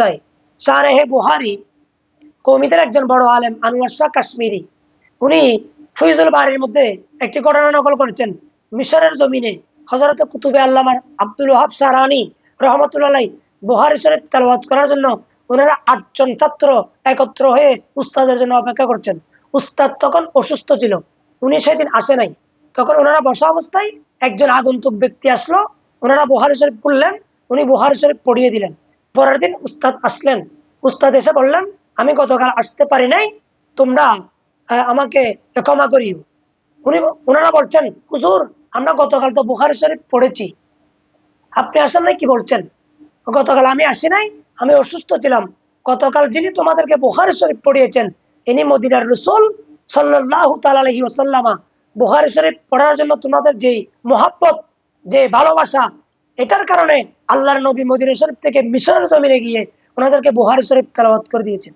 যায়। শারেহে বুহারি কওমিদের একজন বড় আলেম আনোয়ার শাহ কাশ্মীরি, উনি ফয়জুল বারীর মধ্যে একটি ঘটনা নকল করেছেন। মিশরের জমিনে হযরত কুতুবে আল্লামা আব্দুল ওয়াহাব সারানি রহমাতুল্লাহ আলাইহি বুহারী শরীফ তেলাওয়াত করার জন্য ওনারা ৮ জন ছাত্র একত্র হয়ে উস্তাদের জন্য অপেক্ষা করছেন। উস্তাদ তখন অসুস্থ ছিল, উনি সেদিন আসে নাই। তখন ওনারা বসা অবস্থায় একজন আগন্তুক ব্যক্তি আসলো, ওনারা বুহারী শরীফ পড়লেন, উনি বুহারী শরীফ পড়িয়ে দিলেন। পরের দিন উস্তাদ আসলেন, উস্তাদ এসে বললেন, আমি গতকাল আসতে পারি নাই, তোমরা আমাকে ক্ষমা করিও। ওনারা বলছেন, হুজুর আমরা গতকাল তো বুখারী শরীফ পড়েছি, আপনি আসেন নাই, কি বলছেন? গতকাল আমি আসি নাই, আমি অসুস্থ ছিলাম। গতকাল যিনি তোমাদেরকে বুখারী শরীফ পড়িয়েছেন ইনি মদিনার রাসূল সাল্লাল্লাহু তাআলা আলাইহি ওয়াসাল্লামা। বুখারী শরীফ পড়ার জন্য তোমাদের যেই মহব্বত, যে ভালোবাসা, এটার কারণে আল্লাহর নবী মদিনা শরীফ থেকে মিশরের জমিনে গিয়ে ওনাদেরকে বুখারী শরীফ তেলাওয়াত করে দিয়েছেন।